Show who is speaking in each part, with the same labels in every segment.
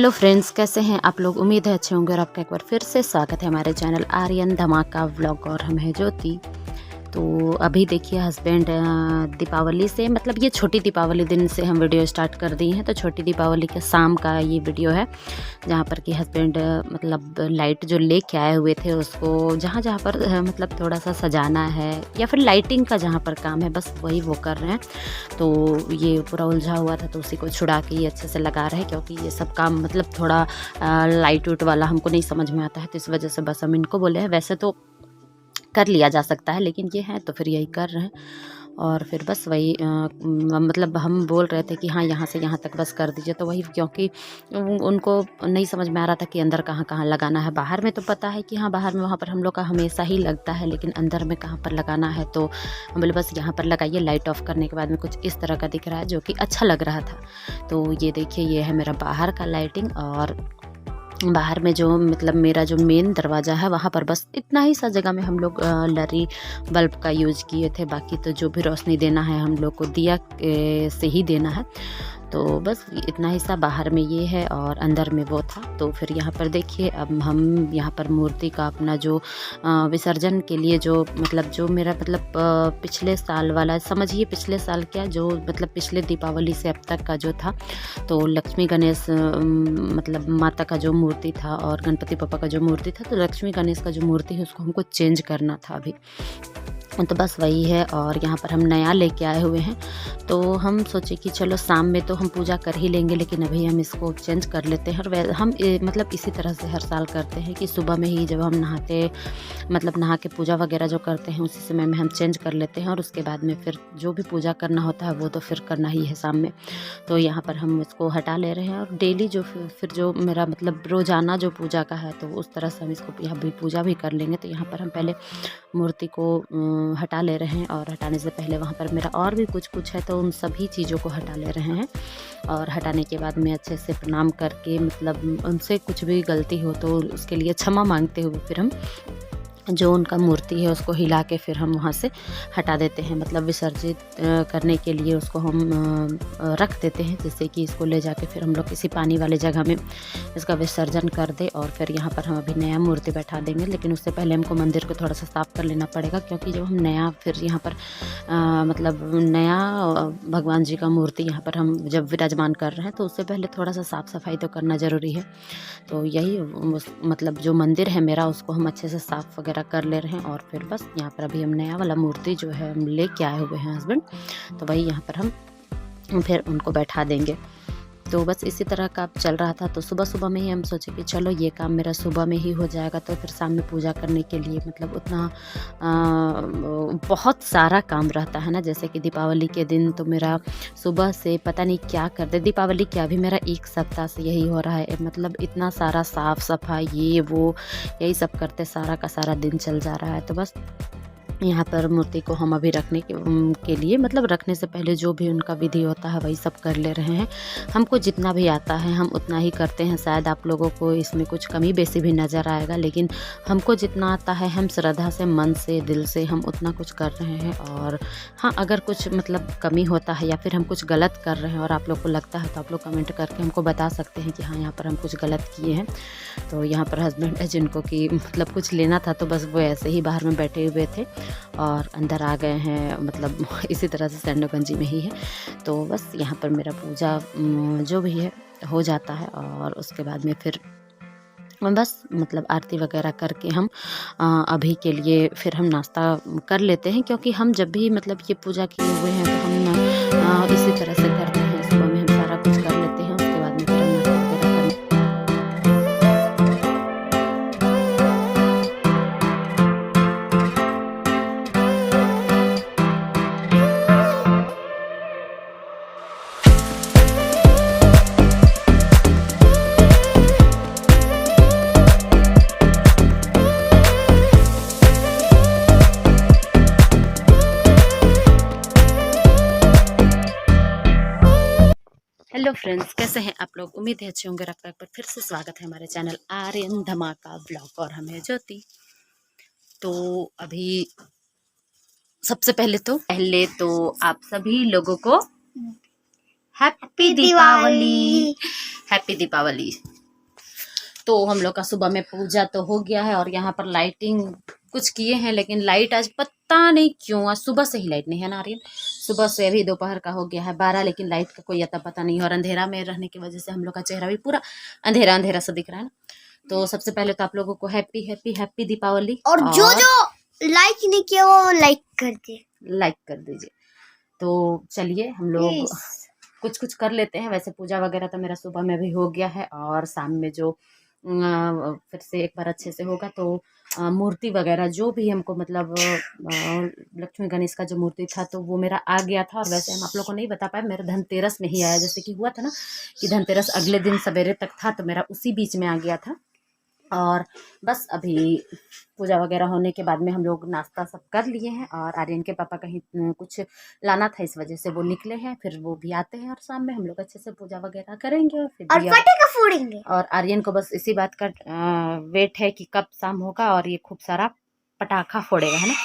Speaker 1: Hello friends, कैसे हैं आप लोग। उम्मीद है अच्छे होंगे और आपका एक बार फिर से स्वागत है हमारे चैनल आर्यन धमाका व्लॉग। और हम हैं ज्योति। तो अभी देखिए हस्बैंड दीपावली से, मतलब ये छोटी दीपावली दिन से हम वीडियो स्टार्ट कर दी हैं। तो छोटी दीपावली के शाम का ये वीडियो है, जहाँ पर कि हस्बैंड मतलब लाइट जो लेके आए हुए थे उसको जहाँ जहाँ पर मतलब थोड़ा सा सजाना है या फिर लाइटिंग का जहाँ पर काम है, बस वही वो कर रहे हैं। तो ये पूरा उलझा हुआ था तो उसी को छुड़ा के ये अच्छे से लगा रहे हैं, क्योंकि ये सब काम मतलब थोड़ा लाइट उट वाला हमको नहीं समझ में आता है, तो इस वजह से बस हम इनको बोले हैं। वैसे तो कर लिया जा सकता है, लेकिन ये है तो फिर यही कर रहे हैं। और फिर बस वही मतलब हम बोल रहे थे कि हाँ यहाँ से यहाँ तक बस कर दीजिए, तो वही, क्योंकि उनको नहीं समझ में आ रहा था कि अंदर कहाँ कहाँ लगाना है। बाहर में तो पता है कि हाँ बाहर में वहाँ पर हम लोग का हमेशा ही लगता है, लेकिन अंदर में कहाँ पर लगाना है। तो हम बोले बस यहाँ पर लगाइए। लाइट ऑफ करने के बाद में कुछ इस तरह का दिख रहा है, जो कि अच्छा लग रहा था। तो ये देखिए, ये है मेरा बाहर का लाइटिंग। और बाहर में जो मतलब मेरा जो मेन दरवाज़ा है वहाँ पर बस इतना ही सा जगह में हम लोग लरी बल्ब का यूज़ किए थे। बाकी तो जो भी रोशनी देना है हम लोग को दिया से ही देना है। तो बस इतना हिस्सा बाहर में ये है और अंदर में वो था। तो फिर यहाँ पर देखिए, अब हम यहाँ पर मूर्ति का अपना जो विसर्जन के लिए जो मतलब जो मेरा मतलब पिछले साल वाला, समझिए पिछले साल क्या, जो मतलब पिछले दीपावली से अब तक का जो था, तो लक्ष्मी गणेश मतलब माता का जो मूर्ति था और गणपति पापा का जो मूर्ति था, तो लक्ष्मी गणेश का जो मूर्ति है उसको हमको चेंज करना था अभी। तो बस वही है। और यहाँ पर हम नया लेके आए हुए हैं, तो हम सोचे कि चलो शाम में तो हम पूजा कर ही लेंगे, लेकिन अभी हम इसको चेंज कर लेते हैं। और हम मतलब इसी तरह से हर साल करते हैं कि सुबह में ही जब हम नहाते, मतलब नहा के पूजा वगैरह जो करते हैं उसी समय में हम चेंज कर लेते हैं। और उसके बाद में फिर जो भी पूजा करना होता है वो तो फिर करना ही है शाम में। तो यहाँ पर हम इसको हटा ले रहे हैं। और डेली जो फिर जो मेरा मतलब रोज़ाना जो पूजा का है, तो उस तरह से हम इसको यहाँ भी पूजा भी कर लेंगे। तो यहाँ पर हम पहले मूर्ति को हटा ले रहे हैं, और हटाने से पहले वहाँ पर मेरा और भी कुछ है, तो उन सभी चीज़ों को हटा ले रहे हैं। और हटाने के बाद में अच्छे से प्रणाम करके, मतलब उनसे कुछ भी गलती हो तो उसके लिए क्षमा मांगते हुए फिर हम जो उनका मूर्ति है उसको हिला के फिर हम वहाँ से हटा देते हैं। मतलब विसर्जित करने के लिए उसको हम रख देते हैं, जिससे कि इसको ले जाके फिर हम लोग किसी पानी वाले जगह में इसका विसर्जन कर दे। और फिर यहाँ पर हम अभी नया मूर्ति बैठा देंगे, लेकिन उससे पहले हमको मंदिर को थोड़ा सा साफ़ कर लेना पड़ेगा, क्योंकि जब हम नया फिर यहाँ पर मतलब नया भगवान जी का मूर्ति यहाँ पर हम जब विराजमान कर रहे हैं, तो उससे पहले थोड़ा सा साफ़ सफाई तो करना ज़रूरी है। तो यही मतलब जो मंदिर है मेरा, उसको हम अच्छे से साफ़ वगैरह कर ले रहे हैं। और फिर बस यहाँ पर अभी हम नया वाला मूर्ति जो है हम लेके आए हुए हैं हस्बैंड, तो वही यहाँ पर हम फिर उनको बैठा देंगे। तो बस इसी तरह का चल रहा था। तो सुबह सुबह में ही हम सोचे कि चलो ये काम मेरा सुबह में ही हो जाएगा, तो फिर शाम में पूजा करने के लिए मतलब उतना बहुत सारा काम रहता है ना। जैसे कि दीपावली के दिन तो मेरा सुबह से पता नहीं क्या करते, दीपावली क्या अभी मेरा एक सप्ताह से यही हो रहा है। मतलब इतना सारा साफ़ सफाई ये वो यही सब करते सारा का सारा दिन चल जा रहा है। तो बस यहाँ पर मूर्ति को हम अभी रखने के लिए, मतलब रखने से पहले जो भी उनका विधि होता है वही सब कर ले रहे हैं। हमको जितना भी आता है हम उतना ही करते हैं। शायद आप लोगों को इसमें कुछ कमी बेसी भी नज़र आएगा, लेकिन हमको जितना आता है हम श्रद्धा से, मन से, दिल से हम उतना कुछ कर रहे हैं। और हाँ, अगर कुछ मतलब कमी होता है या फिर हम कुछ गलत कर रहे हैं और आप लोग को लगता है, तो आप लोग कमेंट करके हमको बता सकते हैं कि हाँ यहाँ पर हम कुछ गलत किए हैं। तो यहाँ पर हस्बैंड है जिनको कि मतलब कुछ लेना था, तो बस वो ऐसे ही बाहर में बैठे हुए थे और अंदर आ गए हैं, मतलब इसी तरह से सैंडो गंजी में ही है। तो बस यहाँ पर मेरा पूजा जो भी है हो जाता है। और उसके बाद में फिर बस मतलब आरती वगैरह करके हम अभी के लिए फिर हम नाश्ता कर लेते हैं, क्योंकि हम जब भी मतलब ये पूजा किए हुए हैं तो हम इसी तरह से करते हैं। सुबह में हम सारा कुछ कर लेते हैं, उसके बाद में फिर हम नाश्ता वगैरह करते हेलो फ्रेंड्स, कैसे हैं आप लोग। उम्मीद है अच्छे होंगे। आपका एक बार फिर से स्वागत है हमारे चैनल आर्यन धमाका व्लॉग। और हम है ज्योति। तो अभी सबसे पहले तो आप सभी लोगों को हैप्पी दीपावली। हैप्पी दीपावली। तो हम लोग का सुबह में पूजा तो हो गया है और यहाँ पर लाइटिंग कुछ किए हैं, लेकिन लाइट आज पता नहीं क्यों आज सुबह से ही लाइट नहीं है ना आर्यन। सुबह से अभी दोपहर का हो गया है 12, लेकिन लाइट का कोई अता पता नहीं है। और अंधेरा में रहने की वजह से हम लोग का चेहरा भी पूरा अंधेरा अंधेरा सा दिख रहा है ना। तो सबसे पहले तो आप लोगों को हैप्पी हैप्पी हैप्पी दीपावली।
Speaker 2: और जो लाइक नहीं किया वो लाइक कर दीजिए।
Speaker 1: तो चलिए हम लोग कुछ कुछ कर लेते हैं। वैसे पूजा वगैरह तो मेरा सुबह में भी हो गया है और शाम में जो फिर से एक बार अच्छे से होगा तो मूर्ति वगैरह जो भी हमको मतलब लक्ष्मी गणेश का जो मूर्ति था तो वो मेरा आ गया था। और वैसे हम आप लोग को नहीं बता पाए, मेरा धनतेरस में ही आया, जैसे कि हुआ था ना कि धनतेरस अगले दिन सवेरे तक था, तो मेरा उसी बीच में आ गया था। और बस अभी पूजा वगैरह होने के बाद में हम लोग नाश्ता सब कर लिए हैं और आर्यन के पापा कहीं कुछ लाना था, इस वजह से वो निकले हैं। फिर वो भी आते हैं और शाम में हम लोग अच्छे से पूजा वगैरह करेंगे और फिर
Speaker 2: पटाखा फोड़ेंगे।
Speaker 1: और आर्यन को बस इसी बात का वेट है कि कब शाम होगा और ये खूब सारा पटाखा फोड़ेगा, है ना।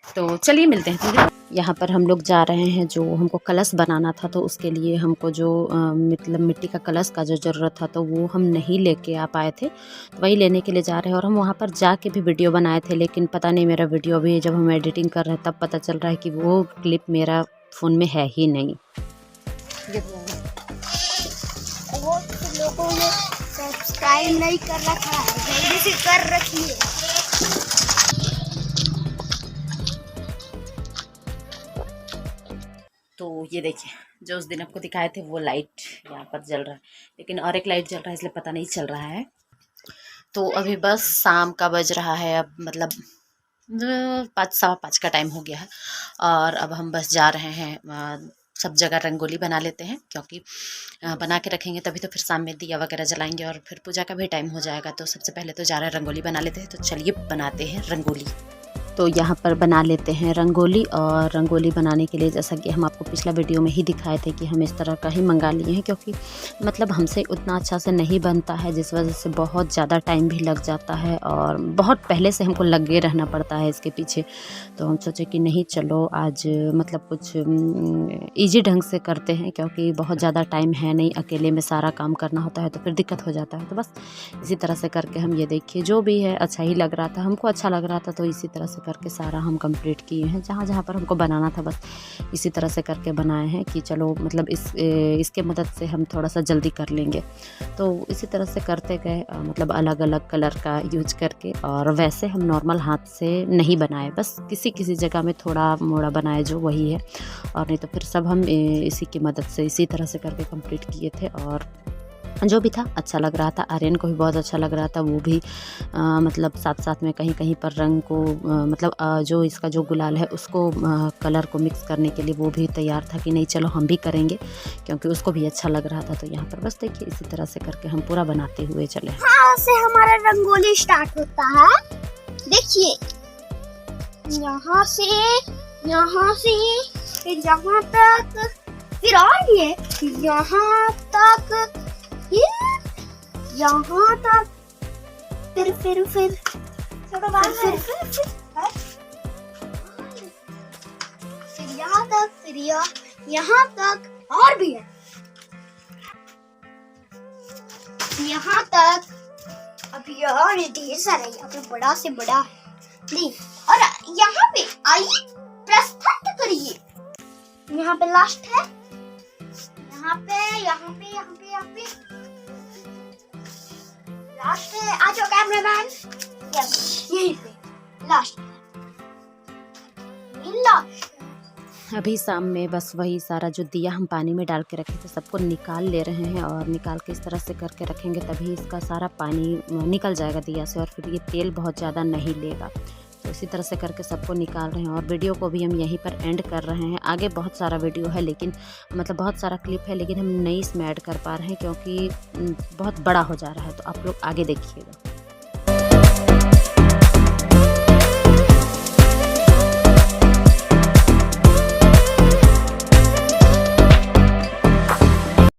Speaker 1: तो चलिए मिलते हैं। यहाँ पर हम लोग जा रहे हैं, जो हमको कलश बनाना था तो उसके लिए हमको जो मतलब मिट्टी का कलश का जो ज़रूरत था तो वो हम नहीं लेके आ पाए थे, तो वही लेने के लिए जा रहे हैं। और हम वहाँ पर जाके भी वीडियो बनाए थे, लेकिन पता नहीं मेरा वीडियो भी जब हम एडिटिंग कर रहे हैं तब पता चल रहा है कि वो क्लिप मेरा फ़ोन में है ही नहीं।
Speaker 2: लोगों ने सब्सक्राइब नहीं कर रखा है, जल्दी से कर रखिए।
Speaker 1: तो ये देखिए, जो उस दिन आपको दिखाए थे वो लाइट यहाँ पर जल रहा है, लेकिन और एक लाइट जल रहा है इसलिए पता नहीं चल रहा है। तो अभी बस शाम का बज रहा है, अब मतलब 5 सवा 5 का टाइम हो गया है और अब हम बस जा रहे हैं। सब जगह रंगोली बना लेते हैं, क्योंकि बना के रखेंगे तभी तो फिर शाम में दिया वगैरह जलाएंगे और फिर पूजा का भी टाइम हो जाएगा। तो सबसे पहले तो जा रहे हैं रंगोली बना लेते हैं। तो चलिए बनाते हैं रंगोली। तो यहाँ पर बना लेते हैं रंगोली। और रंगोली बनाने के लिए जैसा कि हम आपको पिछला वीडियो में ही दिखाए थे कि हम इस तरह का ही मंगा लिए हैं, क्योंकि मतलब हमसे उतना अच्छा से नहीं बनता है, जिस वजह से बहुत ज़्यादा टाइम भी लग जाता है और बहुत पहले से हमको लगे रहना पड़ता है इसके पीछे। तो हम सोचे कि नहीं चलो आज मतलब कुछ ईजी ढंग से करते हैं, क्योंकि बहुत ज़्यादा टाइम है नहीं, अकेले में सारा काम करना होता है तो फिर दिक्कत हो जाता है। तो बस इसी तरह से करके हम ये देखिए जो भी है अच्छा ही लग रहा था, हमको अच्छा लग रहा था, तो इसी तरह से करके सारा हम कंप्लीट किए हैं। जहाँ जहाँ पर हमको बनाना था बस इसी तरह से करके बनाए हैं कि चलो मतलब इसके मदद से हम थोड़ा सा जल्दी कर लेंगे। तो इसी तरह से करते गए, मतलब अलग अलग कलर का यूज करके। और वैसे हम नॉर्मल हाथ से नहीं बनाए, बस किसी किसी जगह में थोड़ा मोड़ा बनाए जो वही है, और नहीं तो फिर सब हम इसी की मदद से इसी तरह से करके कंप्लीट किए थे। और जो भी था अच्छा लग रहा था, आर्यन को भी बहुत अच्छा लग रहा था। वो भी मतलब साथ साथ में कहीं कहीं पर रंग को मतलब जो इसका जो गुलाल है उसको कलर को मिक्स करने के लिए वो भी तैयार था कि नहीं चलो हम भी करेंगे, क्योंकि उसको भी अच्छा लग रहा था। तो यहाँ पर बस देखिए इसी तरह से करके हम पूरा बनाते हुए चले।
Speaker 2: हाँ, से हमारा रंगोली स्टार्ट होता है। देखिए यहाँ से फिर यहाँ तक, फिर और ये यहाँ तक, यहाँ तक, फिर यहाँ तक, फिर यहाँ तक, और भी है यहाँ तक। अभी और ढेर सारा यहाँ पे बड़ा से बड़ा है नहीं। और यहाँ पे आइए प्रस्थान करिए, यहाँ पे लास्ट है, यहाँ पे लास्ट है। आ जाओ कैमरामैन, यस यहीं पे लास्ट।
Speaker 1: अभी शाम में बस वही सारा जो दिया हम पानी में डाल के रखे थे सबको निकाल ले रहे हैं, और निकाल के इस तरह से करके रखेंगे तभी इसका सारा पानी निकल जाएगा दिया से, और फिर ये तेल बहुत ज़्यादा नहीं लेगा। तो इसी तरह से करके सबको निकाल रहे हैं। और वीडियो को भी हम यहीं पर एंड कर रहे हैं। आगे बहुत सारा वीडियो है, लेकिन मतलब बहुत सारा क्लिप है, लेकिन हम नहीं इसमें ऐड कर पा रहे हैं क्योंकि बहुत बड़ा हो जा रहा है। तो आप लोग आगे देखिएगा।